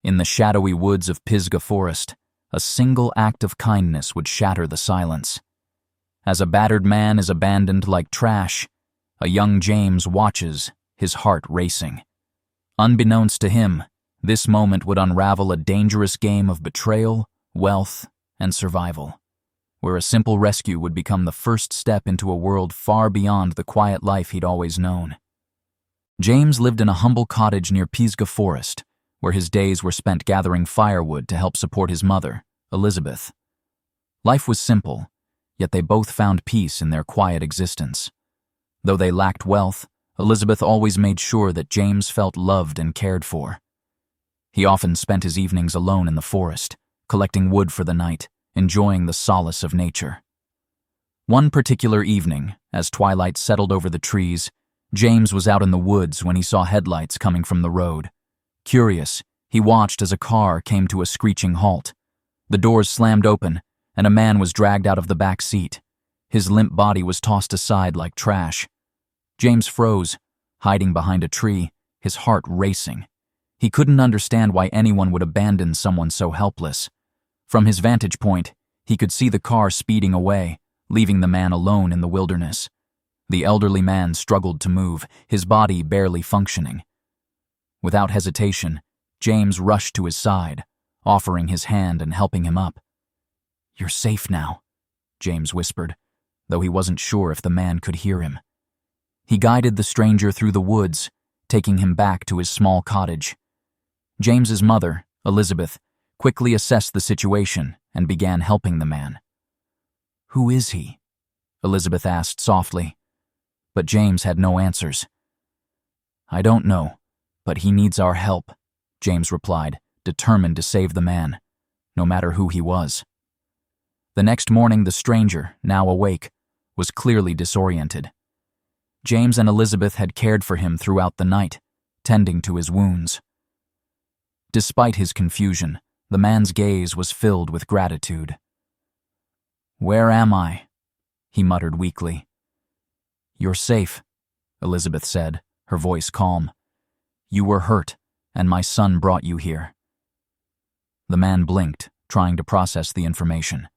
In the shadowy woods of Pisgah Forest, a single act of kindness would shatter the silence. As a battered man is abandoned like trash, a young James watches, his heart racing. Unbeknownst to him, this moment would unravel a dangerous game of betrayal, wealth, and survival, where a simple rescue would become the first step into a world far beyond the quiet life he'd always known. James lived in a humble cottage near Pisgah Forest, where his days were spent gathering firewood to help support his mother, Elizabeth. Life was simple, yet they both found peace in their quiet existence. Though they lacked wealth, Elizabeth always made sure that James felt loved and cared for. He often spent his evenings alone in the forest, collecting wood for the night, enjoying the solace of nature. One particular evening, as twilight settled over the trees, James was out in the woods when he saw headlights coming from the road. Curious, he watched as a car came to a screeching halt. The doors slammed open, and a man was dragged out of the back seat. His limp body was tossed aside like trash. James froze, hiding behind a tree, his heart racing. He couldn't understand why anyone would abandon someone so helpless. From his vantage point, he could see the car speeding away, leaving the man alone in the wilderness. The elderly man struggled to move, his body barely functioning. Without hesitation, James rushed to his side, offering his hand and helping him up. "You're safe now," James whispered, though he wasn't sure if the man could hear him. He guided the stranger through the woods, taking him back to his small cottage. James's mother, Elizabeth, quickly assessed the situation and began helping the man. "Who is he?" Elizabeth asked softly. But James had no answers. "I don't know, but he needs our help," James replied, determined to save the man, no matter who he was. The next morning, the stranger, now awake, was clearly disoriented. James and Elizabeth had cared for him throughout the night, tending to his wounds. Despite his confusion, the man's gaze was filled with gratitude. "Where am I?" he muttered weakly. "You're safe," Elizabeth said, her voice calm. "You were hurt, and my son brought you here." The man blinked, trying to process the information.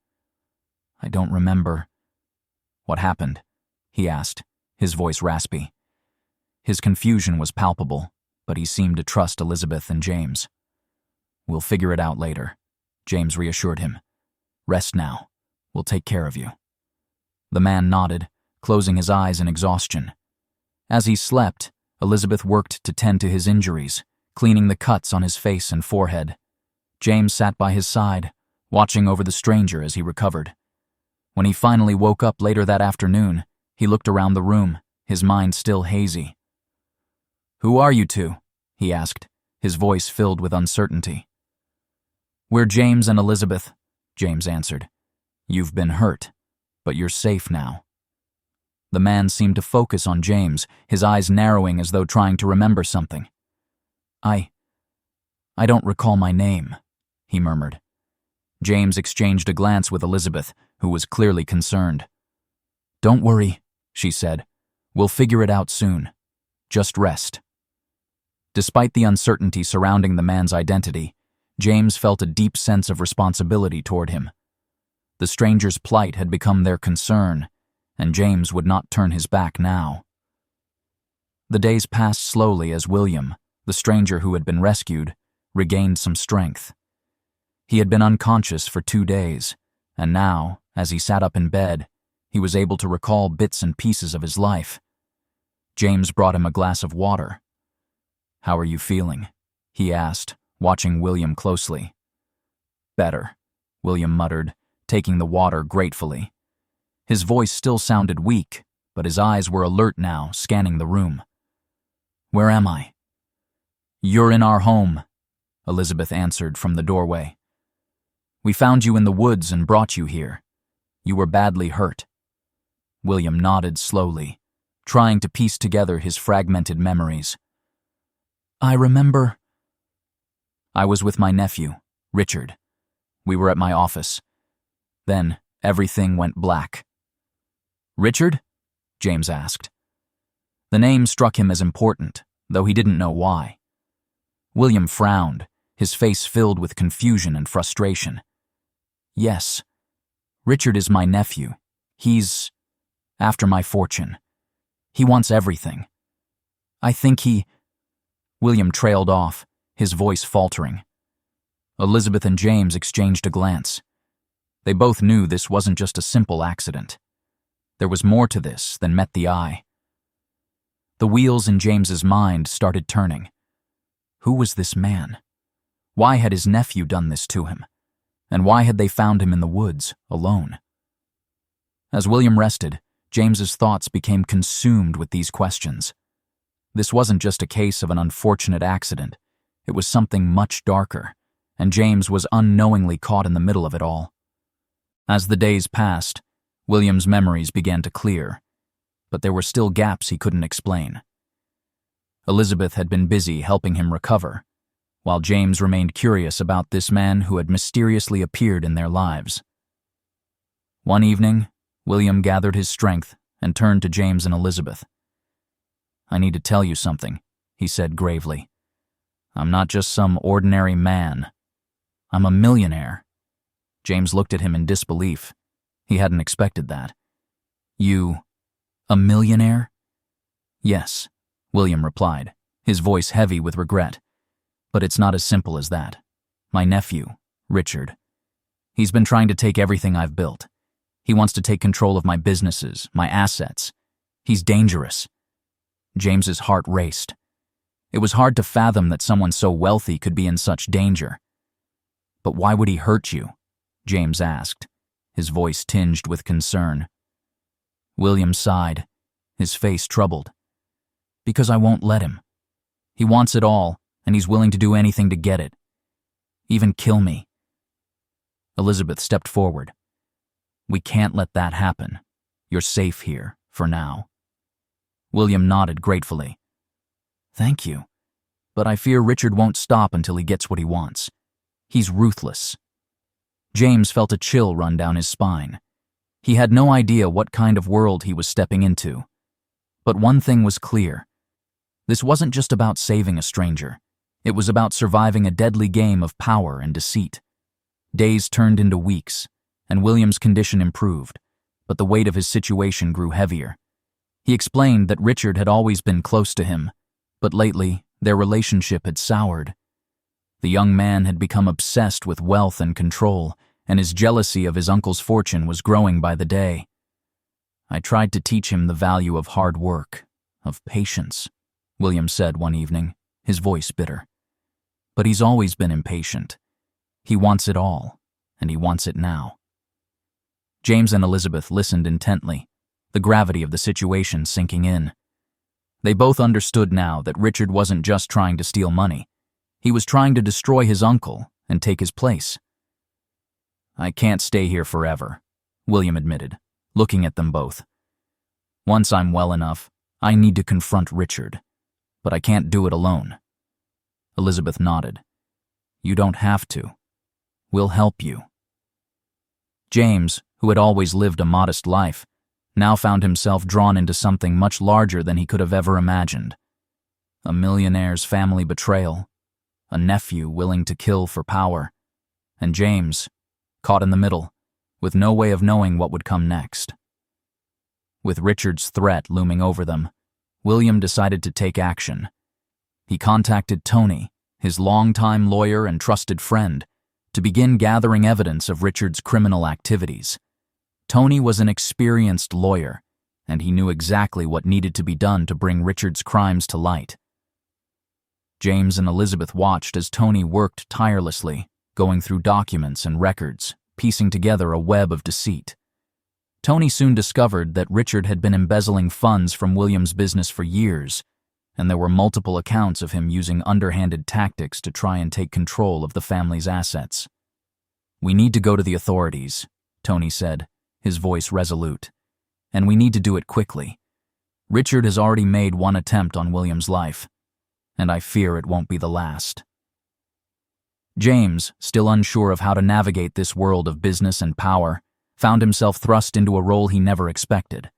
"I don't remember." "What happened?" he asked, his voice raspy. His confusion was palpable, but he seemed to trust Elizabeth and James. "We'll figure it out later," James reassured him. "Rest now. We'll take care of you." The man nodded, closing his eyes in exhaustion. As he slept, Elizabeth worked to tend to his injuries, cleaning the cuts on his face and forehead. James sat by his side, watching over the stranger as he recovered. When he finally woke up later that afternoon, he looked around the room, his mind still hazy. "Who are you two?" he asked, his voice filled with uncertainty. "We're James and Elizabeth," James answered. "You've been hurt, but you're safe now." The man seemed to focus on James, his eyes narrowing as though trying to remember something. I don't recall my name," he murmured. James exchanged a glance with Elizabeth, who was clearly concerned. "Don't worry," she said. "We'll figure it out soon. Just rest." Despite the uncertainty surrounding the man's identity, James felt a deep sense of responsibility toward him. The stranger's plight had become their concern, and James would not turn his back now. The days passed slowly as William, the stranger who had been rescued, regained some strength. He had been unconscious for 2 days, and now, as he sat up in bed, he was able to recall bits and pieces of his life. James brought him a glass of water. "How are you feeling?" he asked, watching William closely. "Better," William muttered, taking the water gratefully. His voice still sounded weak, but his eyes were alert now, scanning the room. "Where am I?" "You're in our home," Elizabeth answered from the doorway. "We found you in the woods and brought you here. You were badly hurt." William nodded slowly, trying to piece together his fragmented memories. "I remember. I was with my nephew, Richard. We were at my office. Then everything went black." "Richard?" James asked. The name struck him as important, though he didn't know why. William frowned, his face filled with confusion and frustration. "Yes. Richard is my nephew. He's after my fortune. He wants everything. I think he—" William trailed off, his voice faltering. Elizabeth and James exchanged a glance. They both knew this wasn't just a simple accident. There was more to this than met the eye. The wheels in James's mind started turning. Who was this man? Why had his nephew done this to him? And why had they found him in the woods, alone? As William rested, James's thoughts became consumed with these questions. This wasn't just a case of an unfortunate accident. It was something much darker, and James was unknowingly caught in the middle of it all. As the days passed, William's memories began to clear, but there were still gaps he couldn't explain. Elizabeth had been busy helping him recover, while James remained curious about this man who had mysteriously appeared in their lives. One evening, William gathered his strength and turned to James and Elizabeth. "I need to tell you something," he said gravely. "I'm not just some ordinary man. I'm a millionaire." James looked at him in disbelief. He hadn't expected that. "You, a millionaire?" "Yes," William replied, his voice heavy with regret. "But it's not as simple as that. My nephew, Richard. He's been trying to take everything I've built. He wants to take control of my businesses, my assets. He's dangerous." James's heart raced. It was hard to fathom that someone so wealthy could be in such danger. "But why would he hurt you?" James asked, his voice tinged with concern. William sighed, his face troubled. "Because I won't let him. He wants it all, and he's willing to do anything to get it. Even kill me." Elizabeth stepped forward. "We can't let that happen. You're safe here, for now." William nodded gratefully. "Thank you. But I fear Richard won't stop until he gets what he wants. He's ruthless." James felt a chill run down his spine. He had no idea what kind of world he was stepping into. But one thing was clear. This wasn't just about saving a stranger. It was about surviving a deadly game of power and deceit. Days turned into weeks, and William's condition improved, but the weight of his situation grew heavier. He explained that Richard had always been close to him, but lately their relationship had soured. The young man had become obsessed with wealth and control, and his jealousy of his uncle's fortune was growing by the day. "I tried to teach him the value of hard work, of patience," William said one evening, his voice bitter. "But he's always been impatient. He wants it all, and he wants it now." James and Elizabeth listened intently, the gravity of the situation sinking in. They both understood now that Richard wasn't just trying to steal money. He was trying to destroy his uncle and take his place. "I can't stay here forever," William admitted, looking at them both. "Once I'm well enough, I need to confront Richard, but I can't do it alone." Elizabeth nodded. "You don't have to. We'll help you." James, who had always lived a modest life, now found himself drawn into something much larger than he could have ever imagined. A millionaire's family betrayal, a nephew willing to kill for power, and James, caught in the middle, with no way of knowing what would come next. With Richard's threat looming over them, William decided to take action. He contacted Tony, his longtime lawyer and trusted friend, to begin gathering evidence of Richard's criminal activities. Tony was an experienced lawyer, and he knew exactly what needed to be done to bring Richard's crimes to light. James and Elizabeth watched as Tony worked tirelessly, going through documents and records, piecing together a web of deceit. Tony soon discovered that Richard had been embezzling funds from William's business for years, and there were multiple accounts of him using underhanded tactics to try and take control of the family's assets. "We need to go to the authorities," Tony said, his voice resolute. "And we need to do it quickly. Richard has already made one attempt on William's life, and I fear it won't be the last." James, still unsure of how to navigate this world of business and power, found himself thrust into a role he never expected.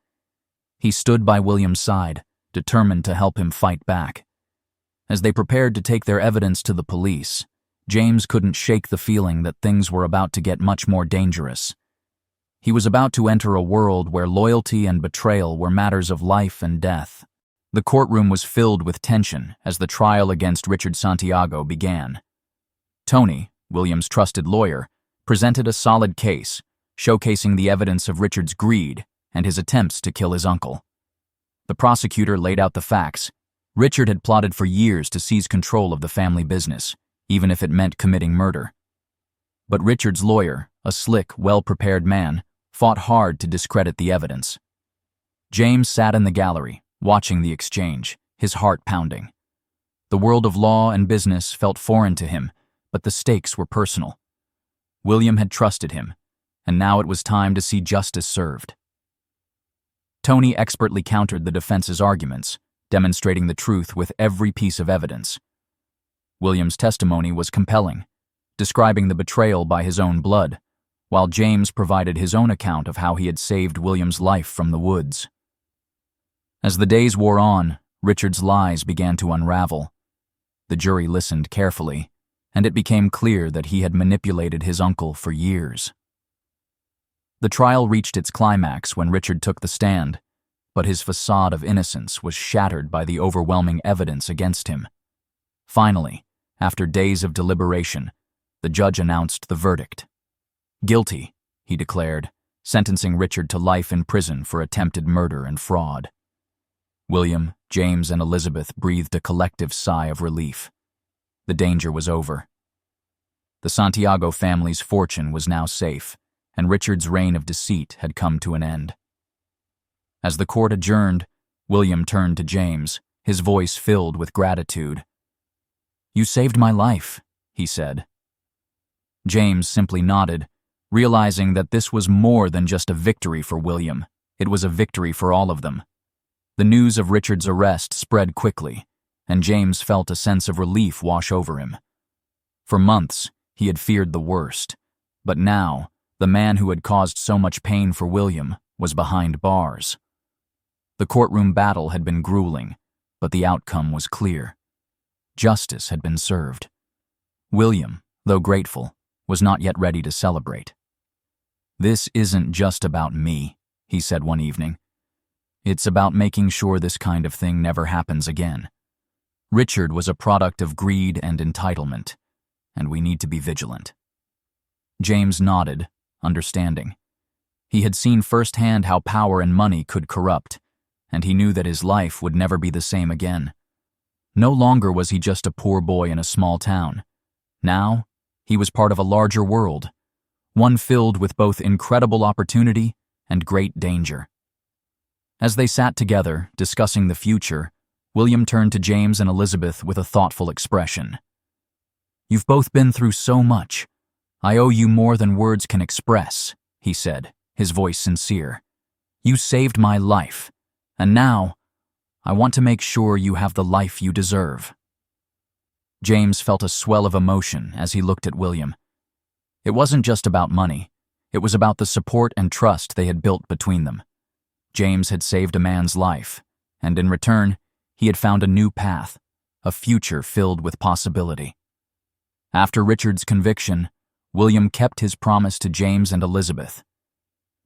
He stood by William's side, determined to help him fight back. As they prepared to take their evidence to the police, James couldn't shake the feeling that things were about to get much more dangerous. He was about to enter a world where loyalty and betrayal were matters of life and death. The courtroom was filled with tension as the trial against Richard Santiago began. Tony, William's trusted lawyer, presented a solid case, showcasing the evidence of Richard's greed and his attempts to kill his uncle. The prosecutor laid out the facts. Richard had plotted for years to seize control of the family business, even if it meant committing murder. But Richard's lawyer, a slick, well-prepared man, fought hard to discredit the evidence. James sat in the gallery, watching the exchange, his heart pounding. The world of law and business felt foreign to him, but the stakes were personal. William had trusted him, and now it was time to see justice served. Tony expertly countered the defense's arguments, demonstrating the truth with every piece of evidence. William's testimony was compelling, describing the betrayal by his own blood, while James provided his own account of how he had saved William's life from the woods. As the days wore on, Richard's lies began to unravel. The jury listened carefully, and it became clear that he had manipulated his uncle for years. The trial reached its climax when Richard took the stand, but his facade of innocence was shattered by the overwhelming evidence against him. Finally, after days of deliberation, the judge announced the verdict. "Guilty," he declared, sentencing Richard to life in prison for attempted murder and fraud. William, James, and Elizabeth breathed a collective sigh of relief. The danger was over. The Santiago family's fortune was now safe, and Richard's reign of deceit had come to an end. As the court adjourned, William turned to James, his voice filled with gratitude. "You saved my life," he said. James simply nodded, realizing that this was more than just a victory for William. It was a victory for all of them. The news of Richard's arrest spread quickly, and James felt a sense of relief wash over him. For months, he had feared the worst, but now, the man who had caused so much pain for William was behind bars. The courtroom battle had been grueling, but the outcome was clear. Justice had been served. William, though grateful, was not yet ready to celebrate. "This isn't just about me," he said one evening. "It's about making sure this kind of thing never happens again. Richard was a product of greed and entitlement, and we need to be vigilant." James nodded, understanding. He had seen firsthand how power and money could corrupt, and he knew that his life would never be the same again. No longer was he just a poor boy in a small town. Now, he was part of a larger world, one filled with both incredible opportunity and great danger. As they sat together, discussing the future, William turned to James and Elizabeth with a thoughtful expression. "You've both been through so much. I owe you more than words can express," he said, his voice sincere. "You saved my life, and now, I want to make sure you have the life you deserve." James felt a swell of emotion as he looked at William. It wasn't just about money. It was about the support and trust they had built between them. James had saved a man's life, and in return, he had found a new path, a future filled with possibility. After Richard's conviction, William kept his promise to James and Elizabeth.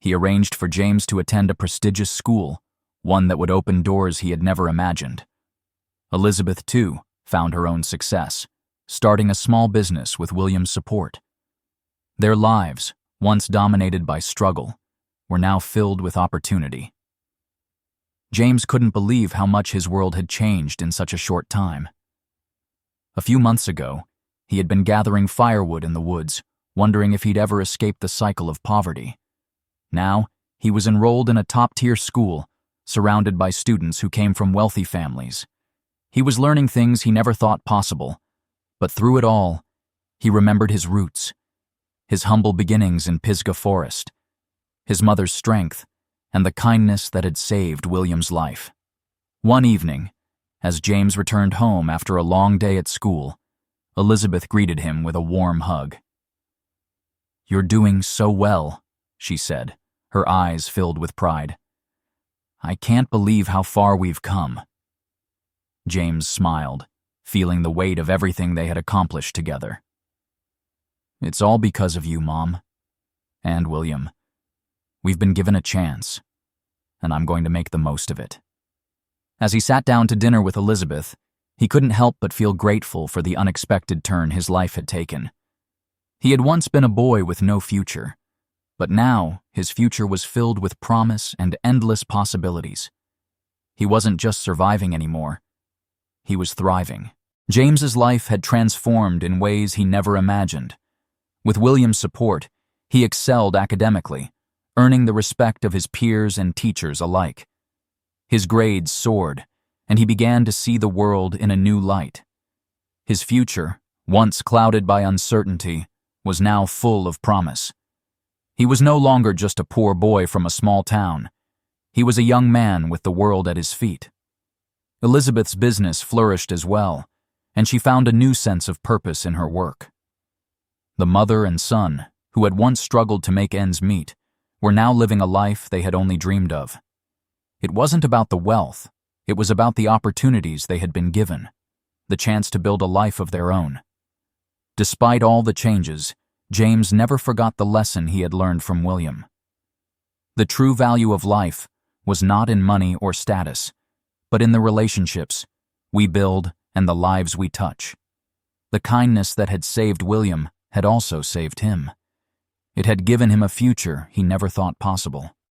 He arranged for James to attend a prestigious school, one that would open doors he had never imagined. Elizabeth, too, found her own success, starting a small business with William's support. Their lives, once dominated by struggle, were now filled with opportunity. James couldn't believe how much his world had changed in such a short time. A few months ago, he had been gathering firewood in the woods, wondering if he'd ever escape the cycle of poverty. Now, he was enrolled in a top-tier school, surrounded by students who came from wealthy families. He was learning things he never thought possible, but through it all, he remembered his roots, his humble beginnings in Pisgah Forest, his mother's strength, and the kindness that had saved William's life. One evening, as James returned home after a long day at school, Elizabeth greeted him with a warm hug. "You're doing so well," she said, her eyes filled with pride. "I can't believe how far we've come." James smiled, feeling the weight of everything they had accomplished together. "It's all because of you, Mom. And William. We've been given a chance, and I'm going to make the most of it." As he sat down to dinner with Elizabeth, he couldn't help but feel grateful for the unexpected turn his life had taken. He had once been a boy with no future, but now his future was filled with promise and endless possibilities. He wasn't just surviving anymore. He was thriving. James's life had transformed in ways he never imagined. With William's support, he excelled academically, earning the respect of his peers and teachers alike. His grades soared, and he began to see the world in a new light. His future, once clouded by uncertainty, was now full of promise. He was no longer just a poor boy from a small town. He was a young man with the world at his feet. Elizabeth's business flourished as well, and she found a new sense of purpose in her work. The mother and son, who had once struggled to make ends meet, were now living a life they had only dreamed of. It wasn't about the wealth, it was about the opportunities they had been given, the chance to build a life of their own. Despite all the changes, James never forgot the lesson he had learned from William. The true value of life was not in money or status, but in the relationships we build and the lives we touch. The kindness that had saved William had also saved him. It had given him a future he never thought possible.